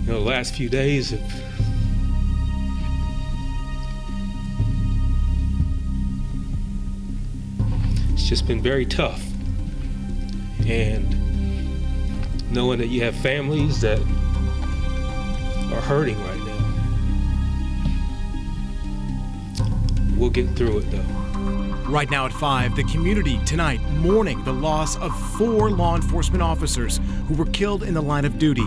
The last few days have it's just been very tough, and knowing that you have families that are hurting right now. We'll get through it though. Right now at 5, the community tonight mourning the loss of 4 law enforcement officers who were killed in the line of duty.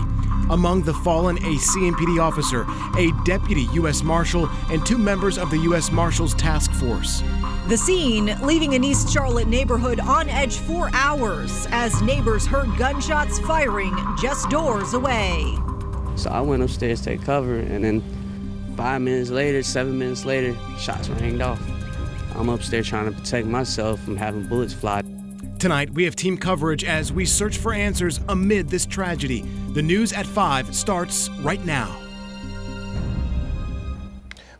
Among the fallen, a CMPD officer, a deputy U.S. Marshal, and 2 members of the U.S. Marshals Task Force. The scene leaving an East Charlotte neighborhood on edge for hours as neighbors heard gunshots firing just doors away. So I went upstairs to take cover, and then 5 minutes later, 7 minutes later, shots rang off. I'm upstairs trying to protect myself from having bullets fly. Tonight, we have team coverage as we search for answers amid this tragedy. The news at 5 starts right now.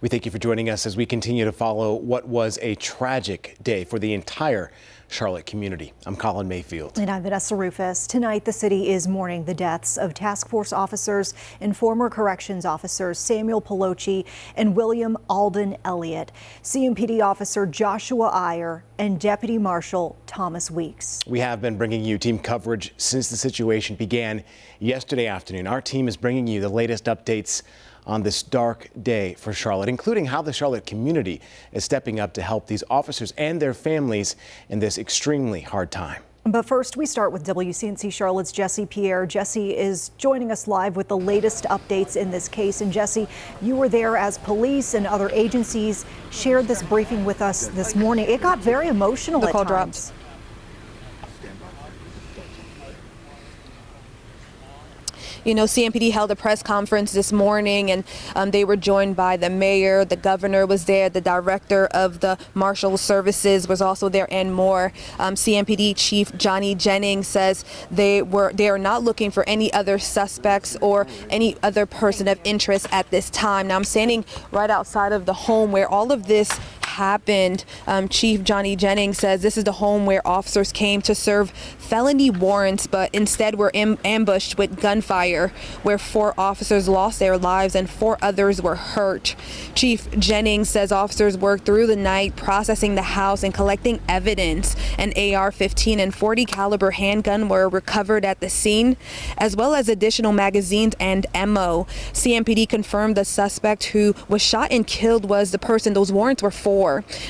We thank you for joining us as we continue to follow what was a tragic day for the entire Charlotte community. I'm Colin Mayfield. And I'm Vanessa Rufus. Tonight, the city is mourning the deaths of task force officers and former corrections officers Samuel Pelosi and William Alden Elliott, CMPD officer Joshua Iyer, and Deputy Marshal Thomas Weeks. We have been bringing you team coverage since the situation began yesterday afternoon. Our team is bringing you the latest updates on this dark day for Charlotte, including how the Charlotte community is stepping up to help these officers and their families in this extremely hard time. But first, we start with WCNC Charlotte's Jesse Pierre. Jesse is joining us live with the latest updates in this case. And Jesse, you were there as police and other agencies shared this briefing with us this morning. It got very emotional at times. You know, CMPD held a press conference this morning, and they were joined by the mayor, the governor was there, the director of the Marshals Services was also there, and more. CMPD Chief Johnny Jennings says they are not looking for any other suspects or any other person of interest at this time. Now, I'm standing right outside of the home where all of this happened. Chief Johnny Jennings says this is the home where officers came to serve felony warrants, but instead were ambushed with gunfire, where 4 officers lost their lives and 4 others were hurt. Chief Jennings says officers worked through the night processing the house and collecting evidence. An AR-15 and .40 caliber handgun were recovered at the scene, as well as additional magazines and ammo. CMPD confirmed the suspect who was shot and killed was the person those warrants were for.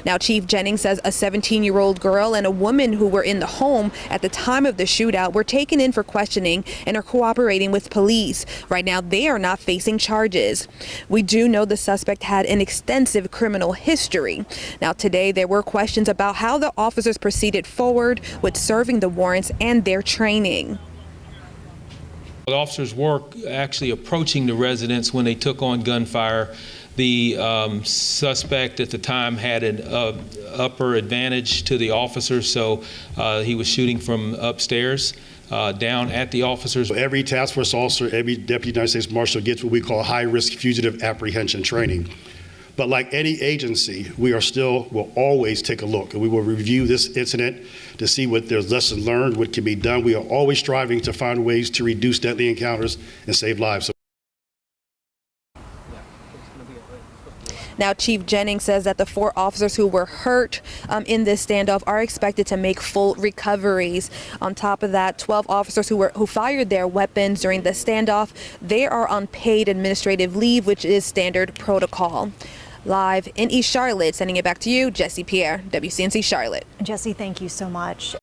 Now, Chief Jennings says a 17-year-old girl and a woman who were in the home at the time of the shootout were taken in for questioning and are cooperating with police. Right now, they are not facing charges. We do know the suspect had an extensive criminal history. Now, today, there were questions about how the officers proceeded forward with serving the warrants and their training. The officers were actually approaching the residents when they took on gunfire. The suspect at the time had an upper advantage to the officers, so he was shooting from upstairs down at the officers. Every task force officer, every deputy United States Marshal gets what we call high-risk fugitive apprehension training. But like any agency, we will always take a look, and we will review this incident to see what there's lessons learned, what can be done. We are always striving to find ways to reduce deadly encounters and save lives. Now, Chief Jennings says that the 4 officers who were hurt in this standoff are expected to make full recoveries. On top of that, 12 officers who fired their weapons during the standoff, they are on paid administrative leave, which is standard protocol. Live in East Charlotte, sending it back to you, Jesse Pierre, WCNC Charlotte. Jesse, thank you so much.